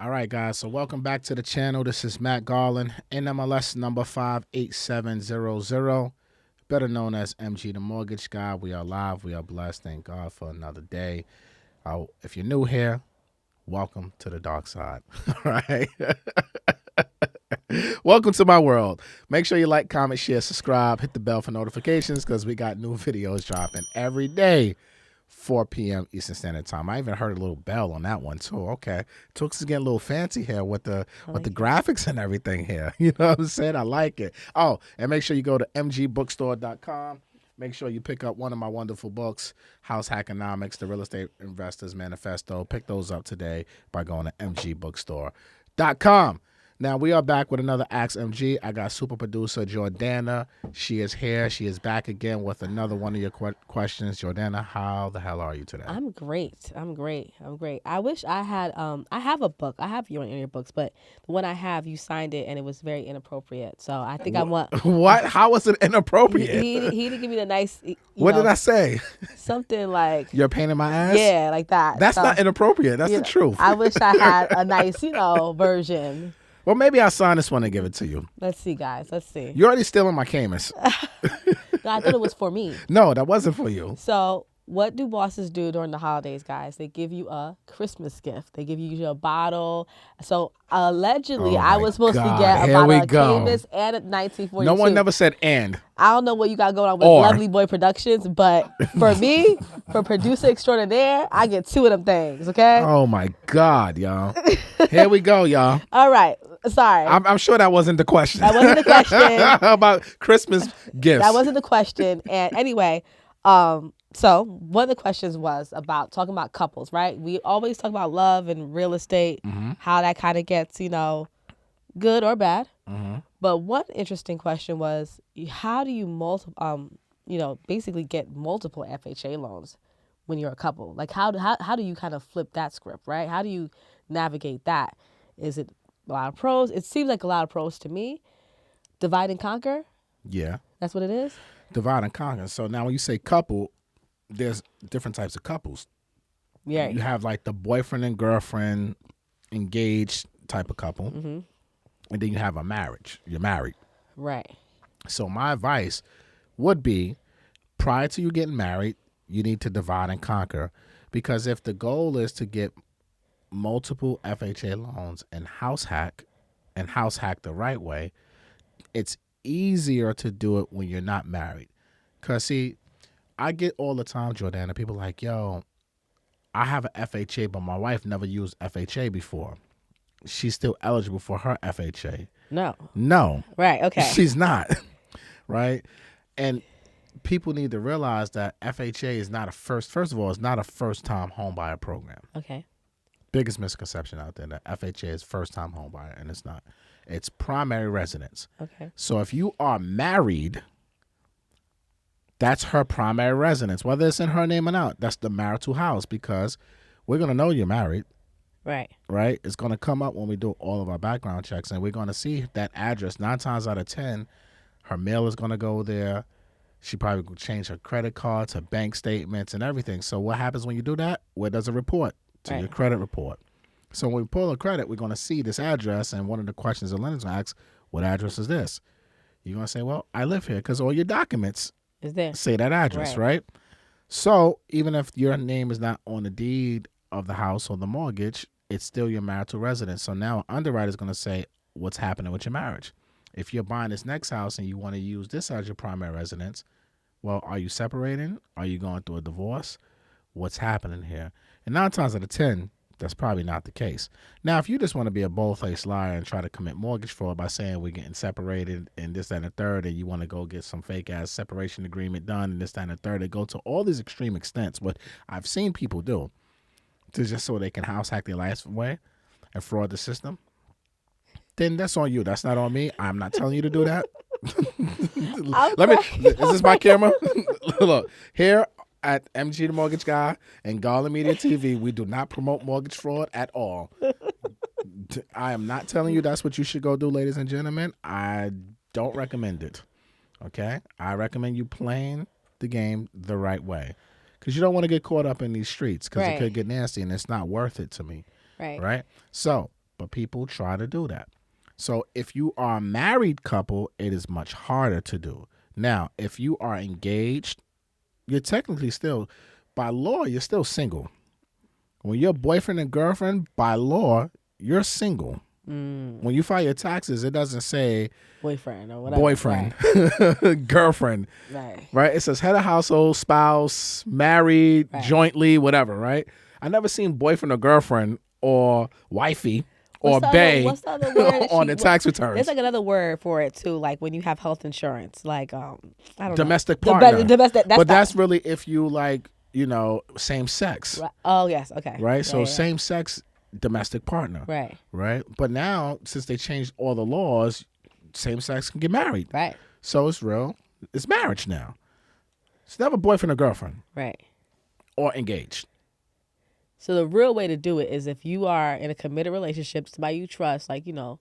All right, guys. So welcome back to the channel. This is Matt Garland, NMLS number 58700, better known as MG the Mortgage Guy. We are live. We are blessed. Thank God for another day. If you're new here, welcome to the dark side. All right. Welcome to my world. Make sure you like, comment, share, subscribe, hit the bell for notifications because we got new videos dropping every day. 4 p.m. Eastern Standard Time. I even heard a little bell on that one too. Okay, Tooks is getting a little fancy here with the graphics and everything here. You know what I'm saying? I like it. Oh, and make sure you go to mgbookstore.com. Make sure you pick up one of my wonderful books, House Hackonomics, The Real Estate Investors Manifesto. Pick those up today by going to mgbookstore.com. Now, we are back with another Ask MG. I got super producer Jordana. She is here. She is back again with another one of your questions. Jordana, how the hell are you today? I'm great. I'm great. I wish I had I have a book. I have one of your books, but the one I have, you signed it and it was very inappropriate. So I think I want What? How was it inappropriate? he didn't give me the nice What did I say? Something like you're a pain in my ass? Yeah, like that. That's not inappropriate. That's the truth. I wish I had a nice, version. Well, maybe I'll sign this one and give it to you. Let's see, guys. Let's see. You're already stealing my Camus. No, I thought it was for me. No, that wasn't for you. So what do bosses do during the holidays, guys? They give you a Christmas gift. They give you a bottle. So allegedly, I was supposed to get a bottle of Camus and a 1942. No one never said and. I don't know what you got going on with Lovely Boy Productions, but for me, for producer extraordinaire, I get two of them things, okay? Oh, my God, y'all. Here we go, y'all. All right. Sorry. I'm sure that wasn't the question. That wasn't the question. About Christmas gifts. That wasn't the question. And anyway, so one of the questions was about talking about couples, right? We always talk about love and real estate, how that kind of gets, good or bad. But one interesting question was, how do you basically get multiple FHA loans when you're a couple? Like how do you kind of flip that script, right? How do you navigate that? Is it a lot of pros? It seems like a lot of pros to me. Divide and conquer? Yeah. That's what it is? Divide and conquer. So now when you say couple, there's different types of couples. Yeah. You have like the boyfriend and girlfriend engaged type of couple. And then you have a marriage. You're married. Right. So my advice would be, prior to you getting married, you need to divide and conquer. Because if the goal is to get multiple FHA loans and house hack the right way, it's easier to do it when you're not married. Because, see, I get all the time, Jordana, people like, yo, I have an FHA, but my wife never used FHA before. She's still eligible for her FHA. No. Right, okay. She's not, right? And people need to realize that FHA is not first of all, it's not a first-time homebuyer program. Okay. Biggest misconception out there, that FHA is first-time homebuyer, and it's not. It's primary residence. Okay. So if you are married, that's her primary residence, whether it's in her name or not. That's the marital house, because we're going to know you're married. Right. Right? It's going to come up when we do all of our background checks, and we're going to see that address. 9 times out of 10, her mail is going to go there. She probably will change her credit cards, her bank statements, and everything. So what happens when you do that? Where does it report? To your credit report. So when we pull a credit, we're going to see this address, and one of the questions the lender's going to ask, what address is this? You're going to say, well, I live here, because all your documents say that address, right? So even if your name is not on the deed of the house or the mortgage, it's still your marital residence. So now an underwriter is going to say, what's happening with your marriage? If you're buying this next house and you want to use this as your primary residence, well, are you separating? Are you going through a divorce? What's happening here? And 9 times out of 10, that's probably not the case. Now, if you just want to be a bold-faced liar and try to commit mortgage fraud by saying we're getting separated and this, that, and the third, and you want to go get some fake-ass separation agreement done and this, that, and the third, they go to all these extreme extents, what I've seen people do, to just so they can house hack their life away and fraud the system, then that's on you. That's not on me. I'm not telling you to do that. Is this my camera? Look, here at MG the Mortgage Guy and Garland Media TV, we do not promote mortgage fraud at all. I am not telling you that's what you should go do, ladies and gentlemen. I don't recommend it. Okay? I recommend you playing the game the right way, because you don't want to get caught up in these streets, because it could get nasty, and it's not worth it to me. Right. Right? So but people try to do that. So if you are a married couple, it is much harder to do. Now, if you are engaged, you're technically still, by law, you're still single. When you're boyfriend and girlfriend, by law, you're single. When you file your taxes, it doesn't say boyfriend or whatever. Boyfriend, girlfriend. Right. It says head of household, spouse, married, jointly, whatever. Right. I never seen boyfriend or girlfriend or wifey or bae what's the other word on the tax returns. There's like another word for it too, like when you have health insurance, like I don't domestic know. partner. Domestic. That's really if you like, same sex. Right. Oh yes, okay. Right. Yeah, so same sex domestic partner. Right. Right. But now, since they changed all the laws, same sex can get married. Right. So it's real. It's marriage now. It's never boyfriend or girlfriend. Right. Or engaged. So the real way to do it is if you are in a committed relationship, somebody you trust, like, not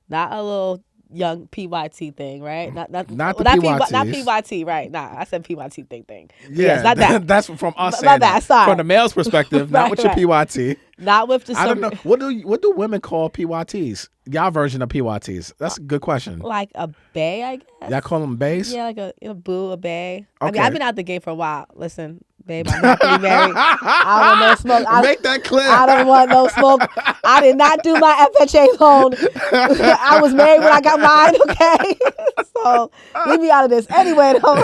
a little young PYT thing, right? Not the PYTs. Not PYT, right? Nah, I said PYT thing. Yeah, yes, not that. That's from us saying that. Sorry. From the male's perspective, not with your PYT. Not with the. I don't know. What do women call PYTs? Y'all version of PYTs. That's a good question. Like a bae, I guess. Y'all call them baes? Yeah, like a boo, a bae. Okay. I mean, I've been out the game for a while. Listen, babe, I'm happily married. I don't want no smoke. Make that clear. I don't want no smoke. I did not do my FHA loan. I was married when I got mine, okay? So leave me out of this. Anyway, though.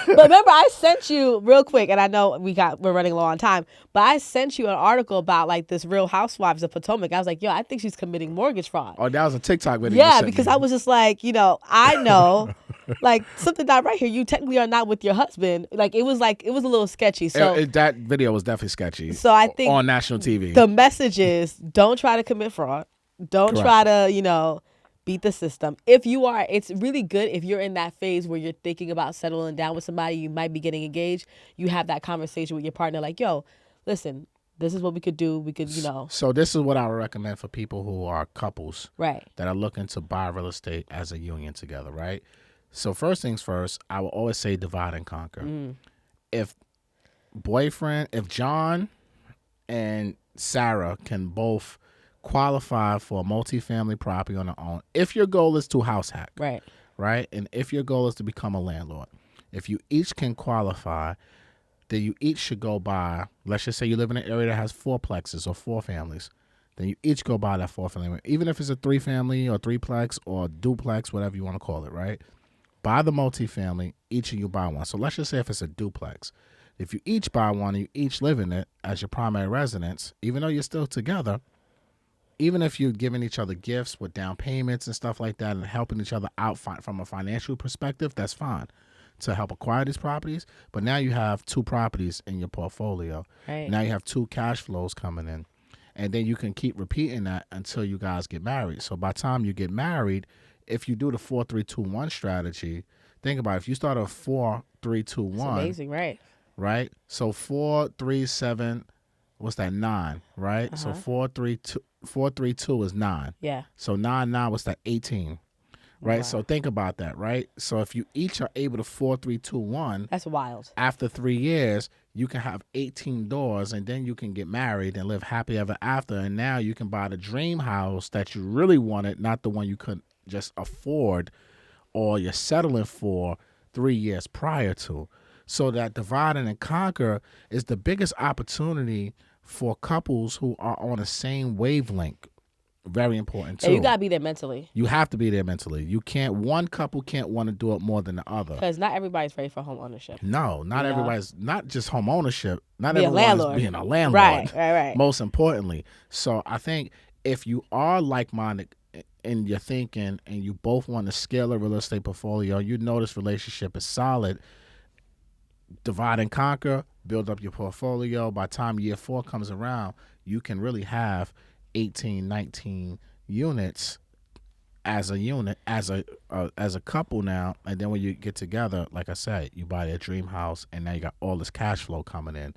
But remember, I sent you real quick, and I know we're running low on time, but I sent you an article about like this Real Housewives of Potomac. I was like, yo, I think she's committing mortgage fraud. Oh, that was a TikTok video. Yeah, because I was just like, I know, like something not right here. You technically are not with your husband. Like it was a little sketchy. So that video was definitely sketchy. So I think on national TV, the message is don't try to commit fraud. Don't try to beat the system. If you are, it's really good if you're in that phase where you're thinking about settling down with somebody. You might be getting engaged. You have that conversation with your partner, like, yo, listen. This is what we could do. We could, So this is what I would recommend for people who are couples, right, that are looking to buy real estate as a union together, right? So first things first, I will always say divide and conquer. If John and Sarah can both qualify for a multifamily property on their own, if your goal is to house hack, right, and if your goal is to become a landlord, if you each can qualify, then you each should go buy, let's just say you live in an area that has 4plexes or 4 families, then you each go buy that 4-family, even if it's a 3-family or 3plex or duplex, whatever you want to call it, right? Buy the multifamily, each of you buy one. So let's just say if it's a duplex, if you each buy one and you each live in it as your primary residence, even though you're still together, even if you're giving each other gifts with down payments and stuff like that and helping each other out from a financial perspective, that's fine to help acquire these properties. But now you have 2 properties in your portfolio. Right. Now you have 2 cash flows coming in. And then you can keep repeating that until you guys get married. So by the time you get married, if you do the 4-3-2-1 strategy, think about it. If you start a 4-3-2-1. That's amazing, right? Right? So 4-3-7, what's that? 9, right? So 4-3-2 is 9. Yeah. So 9, what's that? 18. Right. Wow. So think about that. Right. So if you each are able to 4-3-2-1, that's wild. After 3 years, you can have 18 doors and then you can get married and live happy ever after. And now you can buy the dream house that you really wanted, not the one you couldn't just afford or you're settling for 3 years prior to. So that divide and conquer is the biggest opportunity for couples who are on the same wavelength. Very important too. Yeah, you gotta be there mentally. You have to be there mentally. You can't. One couple can't want to do it more than the other. Because not everybody's ready for home ownership. No, not everybody's. Not just home ownership. Not everyone's being a landlord. Right. Most importantly, so I think if you are like-minded in your thinking and you both want to scale a real estate portfolio, you know this relationship is solid. Divide and conquer. Build up your portfolio. By the time year 4 comes around, you can really have 18, 19 units as a unit, as a couple now. And then when you get together, like I said, you buy a dream house and now you got all this cash flow coming in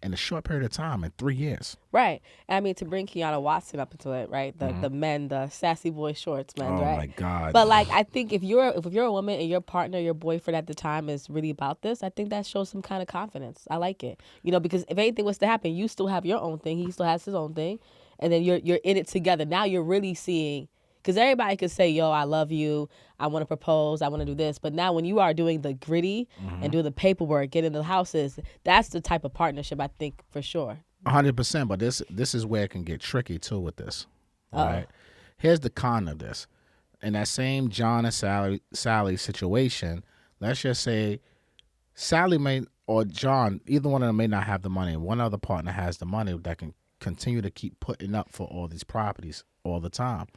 a short period of time, in 3 years. Right. And I mean, to bring Kiana Watson up into it, right? The men, the sassy boy shorts men, right? Oh my God. But like, I think if you're a woman and your partner, your boyfriend at the time is really about this, I think that shows some kind of confidence. I like it. Because if anything was to happen, you still have your own thing. He still has his own thing. and then you're in it together. Now you're really seeing, because everybody could say, "Yo, I love you. I want to propose. I want to do this." But now when you are doing the gritty and doing the paperwork, getting the houses, that's the type of partnership I think for sure. 100%. But this is where it can get tricky too with this. All right. Here's the con of this. In that same John and Sally situation, let's just say Sally may or John, either one of them may not have the money, and one other partner has the money that can continue to keep putting up for all these properties all the time.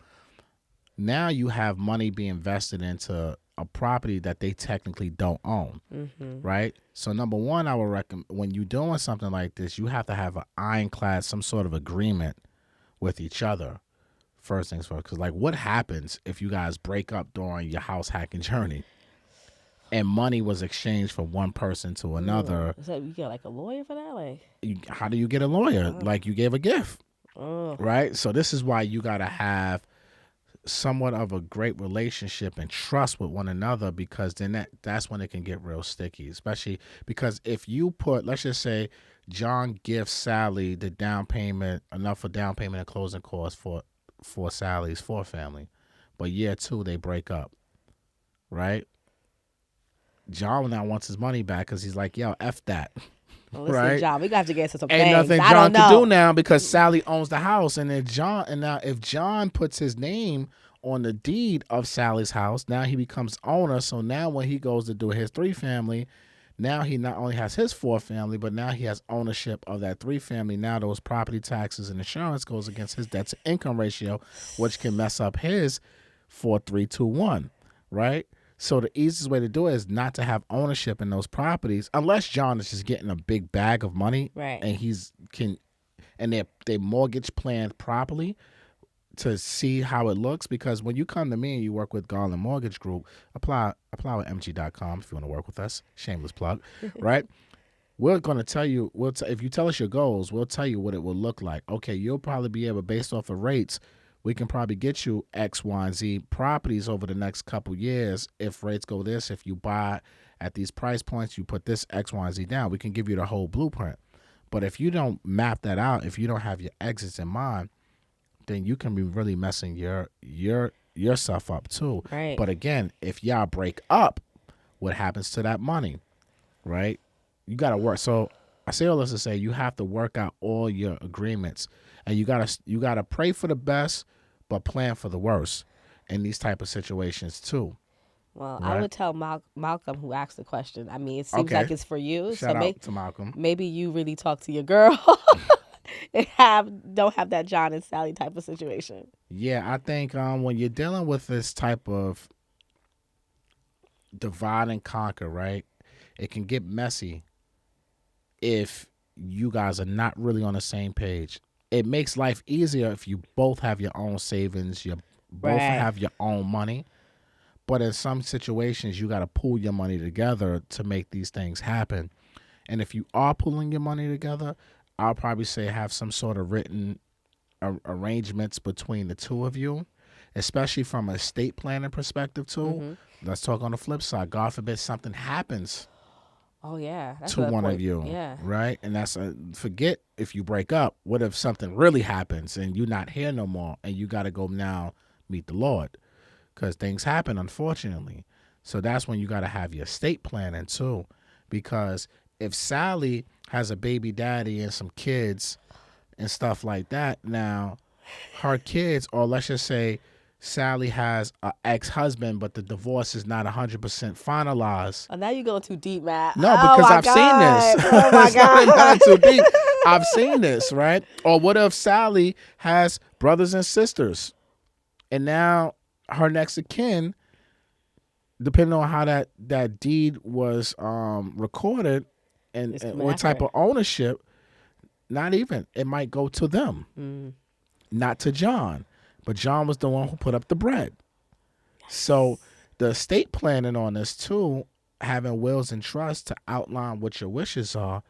Now you have money being invested into a property that they technically don't own, right? So number one, I would recommend when you're doing something like this, you have to have an ironclad, some sort of agreement with each other. First things first, because like, what happens if you guys break up during your house hacking journey, and money was exchanged from one person to another? So you get like a lawyer for that, like? How do you get a lawyer? Like, you gave a gift, right? So this is why you gotta have somewhat of a great relationship and trust with one another, because then that's when it can get real sticky, especially because if you put, let's just say John gives Sally the down payment, enough for down payment and closing costs for Sally's fourth family, but year two they break up, right? John now wants his money back because he's like, yo, F that. Well, listen, right? John, we got to get into some Ain't things. nothing I John don't can know. do now because Sally owns the house, and if John puts his name on the deed of Sally's house, now he becomes owner. So now when he goes to do his 3 family, now he not only has his 4 family, but now he has ownership of that 3 family. Now those property taxes and insurance goes against his debt to income ratio, which can mess up his 4-3-2-1, right? So the easiest way to do it is not to have ownership in those properties, unless John is just getting a big bag of money, Right. and they mortgage planned properly to see how it looks. Because when you come to me and you work with Garland Mortgage Group, apply with mg.com if you want to work with us. Shameless plug, right? We're going to tell you, if you tell us your goals, we'll tell you what it will look like. Okay, you'll probably be able, based off of rates, we can probably get you X, Y, and Z properties over the next couple years. If rates go this, if you buy at these price points, you put this X, Y, and Z down. We can give you the whole blueprint. But if you don't map that out, if you don't have your exits in mind, then you can be really messing yourself up too. Right. But again, if y'all break up, what happens to that money, right? You got to work. So I say all this to say you have to work out all your agreements, and you gotta pray for the best, but plan for the worst in these type of situations too. Well, Right. I would tell Malcolm, who asked the question. I mean, it seems Okay. like it's for you. Shout so out to Malcolm. maybe you really talk to your girl and don't have that John and Sally type of situation. Yeah, I think when you're dealing with this type of divide and conquer, right, it can get messy if you guys are not really on the same page. It makes life easier if you both have your own savings, you both Right. have your own money. But in some situations, you got to pool your money together to make these things happen. And if you are pulling your money together, I'll probably say have some sort of written arrangements between the two of you, especially from a estate planning perspective too. Let's talk on the flip side. God forbid something happens Oh yeah, that's to a good one point. of you, Yeah. right? And that's forget if you break up. What if something really happens and you're not here no more, and you got to go now meet the Lord, because things happen, unfortunately. So that's when you got to have your estate planning too, because if Sally has a baby daddy and some kids and stuff like that, now her kids, or let's just say Sally has an ex-husband, but the divorce is not 100% finalized. Oh, now you're going too deep, Matt. No, Oh, because my I've seen God. this. Oh my It's not God. too deep. I've seen this, right? Or what if Sally has brothers and sisters, and now her next of kin, depending on how that deed was recorded and It's what type after of ownership, not even, it might go to them, not to John. But John was the one who put up the bread. So the estate planning on this too, having wills and trusts to outline what your wishes are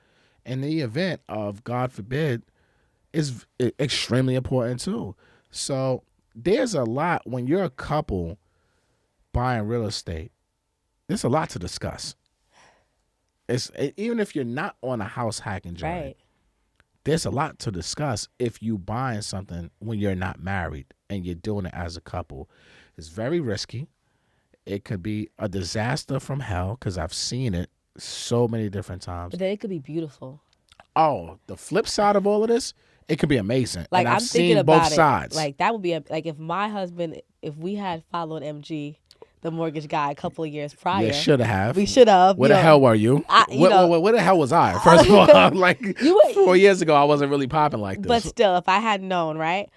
in the event of, God forbid, is extremely important too. So there's a lot when you're a couple buying real estate. There's a lot to discuss. Even if you're not on a house hacking journey, Right. there's a lot to discuss if you buying something when you're not married and you're doing it as a couple. It's very risky. It could be a disaster from hell because I've seen it so many different times. But then it could be beautiful. Oh, the flip side of all of this, it could be amazing. Like, and I've I'm thinking seen about both it. sides. Like, that would be like if my husband, if we had followed MG, the mortgage guy, a couple of years prior. You should have. We should have. Where the hell were you? Where the hell was I? First of all, like 4 years ago, I wasn't really popping like this. But still, if I had known, right,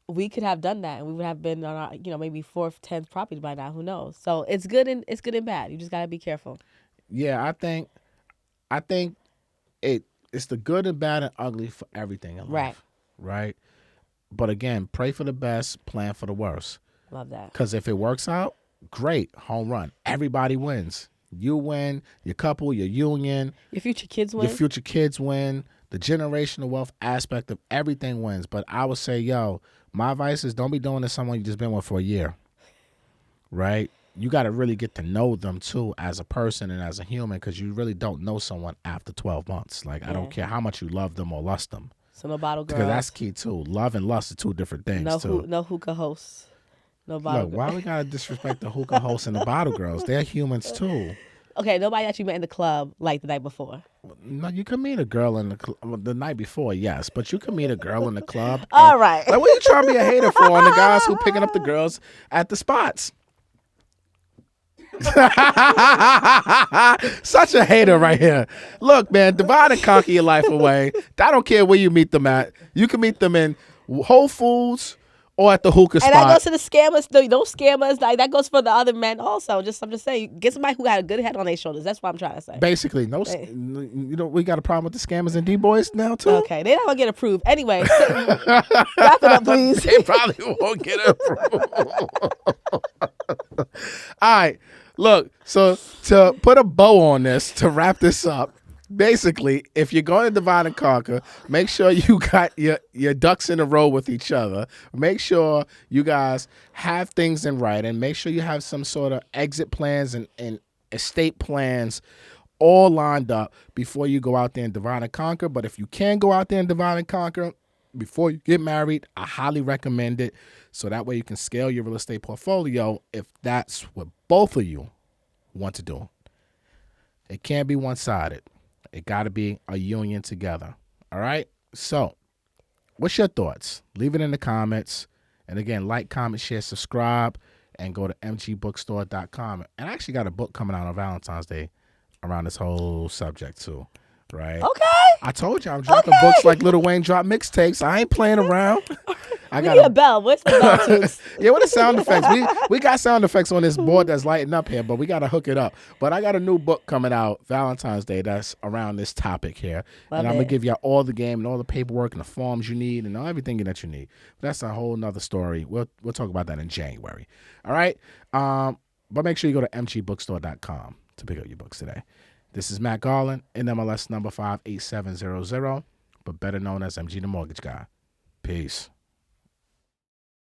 we could have done that, and we would have been on our, maybe 4th, 10th property by now. Who knows? So it's good and bad. You just gotta be careful. Yeah, I think it's the good and bad and ugly for everything in life. Right. But again, pray for the best, plan for the worst. Love that. Because if it works out, great, home run. Everybody wins. You win, your couple, your union. Your future kids win. Your future kids win. The generational wealth aspect of everything wins. But I would say, my advice is don't be doing this to someone you just been with for a year. Right? You got to really get to know them, too, as a person and as a human, because you really don't know someone after 12 months. Like, I don't care how much you love them or lust them. So no bottle girls. Because that's key, too. Love and lust are two different things, too. No hookah hosts. No bottle girls. Why we got to disrespect the hookah hosts and the bottle girls? They're humans, too. Okay, nobody that you met in the club like the night before. No, you can meet a girl in the club the night before, yes, but you can meet a girl in the club. All right. Like, what are you trying to be a hater for on the guys who picking up the girls at the spots? Such a hater right here. Look, man, divide and conquer your life away. I don't care where you meet them at. You can meet them in Whole Foods or at the hookah spot. And that goes to the scammers. Those scammers, like that goes for the other men also. I'm just saying, get somebody who got a good head on their shoulders. That's what I'm trying to say. Basically, we got a problem with the scammers and D-boys now too. Okay, they're not gonna get approved anyway. Wrap it up, please. They probably won't get approved. All right. Look, so to put a bow on this, to wrap this up, basically, if you're going to divide and conquer, make sure you got your ducks in a row with each other. Make sure you guys have things in writing. Make sure you have some sort of exit plans and estate plans all lined up before you go out there and divide and conquer. But if you can go out there and divide and conquer before you get married, I highly recommend it. So that way you can scale your real estate portfolio if that's what both of you want to do. It can't be one-sided. It got to be a union together. All right? So what's your thoughts? Leave it in the comments. And again, like, comment, share, subscribe, and go to mgbookstore.com. And I actually got a book coming out on Valentine's Day around this whole subject too. Right? Okay. I told you I'm dropping books like Lil Wayne dropped mixtapes. I ain't playing around. I got a bell. What's the bell tooth? Yeah, what are sound effects? We got sound effects on this board that's lighting up here, but we got to hook it up. But I got a new book coming out Valentine's Day that's around this topic here. I'm going to give you all the game and all the paperwork and the forms you need and everything that you need. But that's a whole nother story. We'll talk about that in January. All right? But make sure you go to mgbookstore.com to pick up your books today. This is Matt Garland, NMLS number 58700, but better known as MG the Mortgage Guy. Peace.